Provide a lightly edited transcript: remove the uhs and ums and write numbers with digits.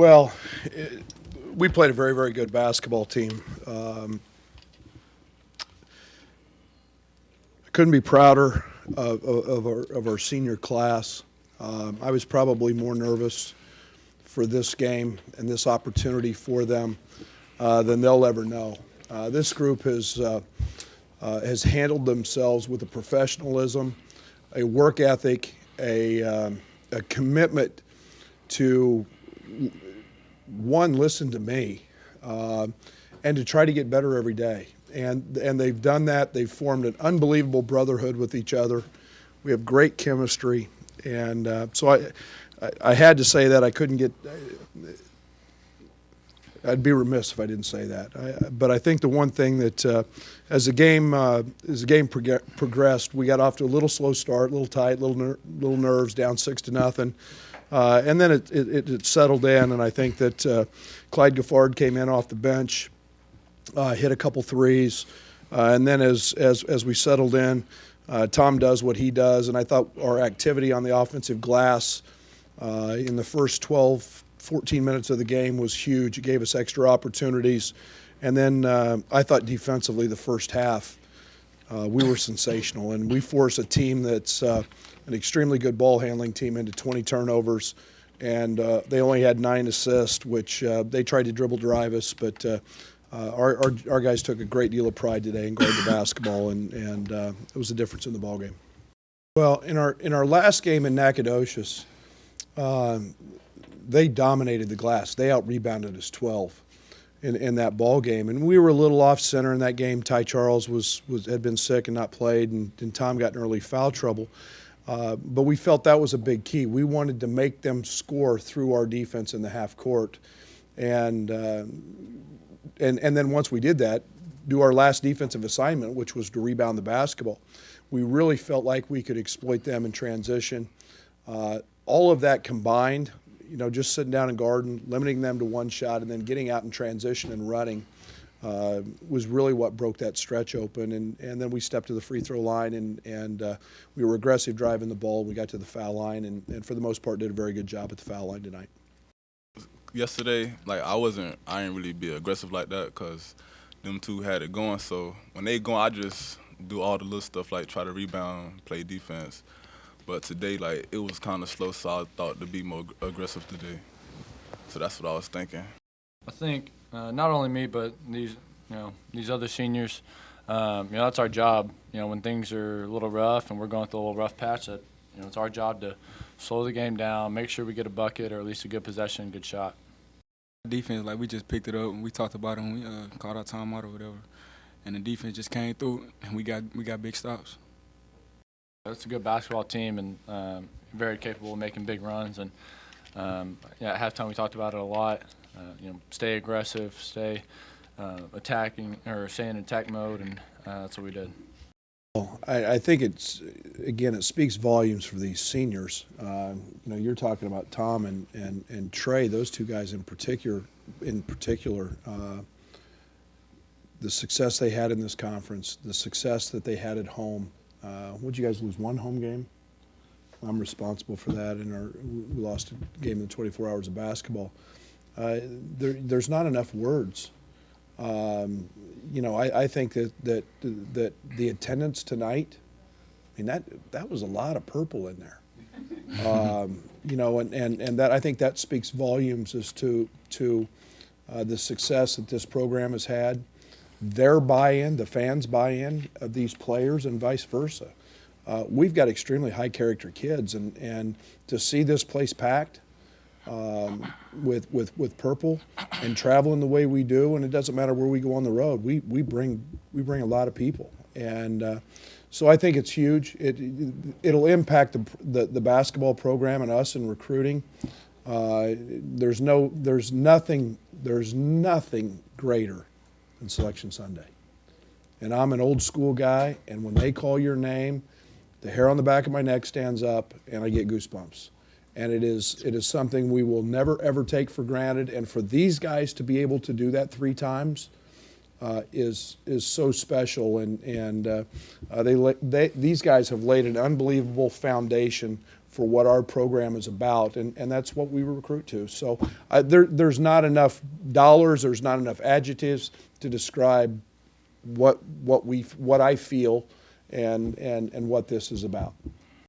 Well, we played a very, very good basketball team. I couldn't be prouder of our senior class. I was probably more nervous for this game and this opportunity for them than they'll ever know. This group has handled themselves with a professionalism, a work ethic, a commitment to, one, listen to me, and to try to get better every day. And they've done that. They've formed an unbelievable brotherhood with each other. We have great chemistry. And so I had to say that. I couldn't get – I'd be remiss if I didn't say that. But I think the one thing that as the game progressed, we got off to a little slow start, a little tight, little nerves, down 6-0. And then it settled in, and I think that Clide Geffrard came in off the bench, hit a couple threes, and then as we settled in, Tom does what he does, and I thought our activity on the offensive glass in the first 12, 14 minutes of the game was huge. It gave us extra opportunities, and then I thought defensively the first half we were sensational, and we forced a team that's an extremely good ball handling team into 20 turnovers, and they only had 9 assists, which they tried to dribble drive us, but our guys took a great deal of pride today in guarding the basketball, and it was a difference in the ball game. Well, in our last game in Nacogdoches, they dominated the glass. They out-rebounded us 12 in that ball game, and we were a little off center in that game. Ty Charles had been sick and not played, and Tom got in early foul trouble. But we felt that was a big key. We wanted to make them score through our defense in the half court, and then once we did that, do our last defensive assignment, which was to rebound the basketball. We really felt like we could exploit them in transition. All of that combined, just sitting down and guarding, limiting them to one shot, and then getting out in transition and running was really what broke that stretch open. And then we stepped to the free throw line, and we were aggressive driving the ball. We got to the foul line, and for the most part did a very good job at the foul line tonight. Yesterday, I didn't really be aggressive like that because them two had it going. So when they go, I just do all the little stuff like try to rebound, play defense. But today, it was kind of slow, so I thought to be more aggressive today. So that's what I was thinking. I think not only me, but these other seniors, that's our job. When things are a little rough and we're going through a little rough patch, it's our job to slow the game down, make sure we get a bucket or at least a good possession, good shot. Defense, we just picked it up and we talked about it when we called our timeout or whatever, and the defense just came through and we got big stops. It's a good basketball team and very capable of making big runs. And at halftime we talked about it a lot. Stay aggressive, stay attacking or stay in attack mode, and that's what we did. Well, I think it speaks volumes for these seniors. You're talking about Tom and Trey, those two guys in particular, the success they had in this conference, the success that they had at home. Would you guys lose one home game? I'm responsible for that, and we lost a game in 24 hours of basketball. There's not enough words. I think that the attendance tonight, that was a lot of purple in there. And that I think that speaks volumes as to the success that this program has had, their buy-in, the fans' buy-in of these players, and vice versa. We've got extremely high character kids, and to see this place packed with purple and traveling the way we do, and it doesn't matter where we go on the road, we bring a lot of people, and so I think it's huge. It'll impact the basketball program and us in recruiting. There's nothing greater than Selection Sunday, and I'm an old school guy, and when they call your name, the hair on the back of my neck stands up and I get goosebumps. And it is something we will never, ever take for granted. And for these guys to be able to do that 3 times is so special. And these guys have laid an unbelievable foundation for what our program is about, and that's what we recruit to. So there's not enough dollars, there's not enough adjectives to describe what I feel and what this is about.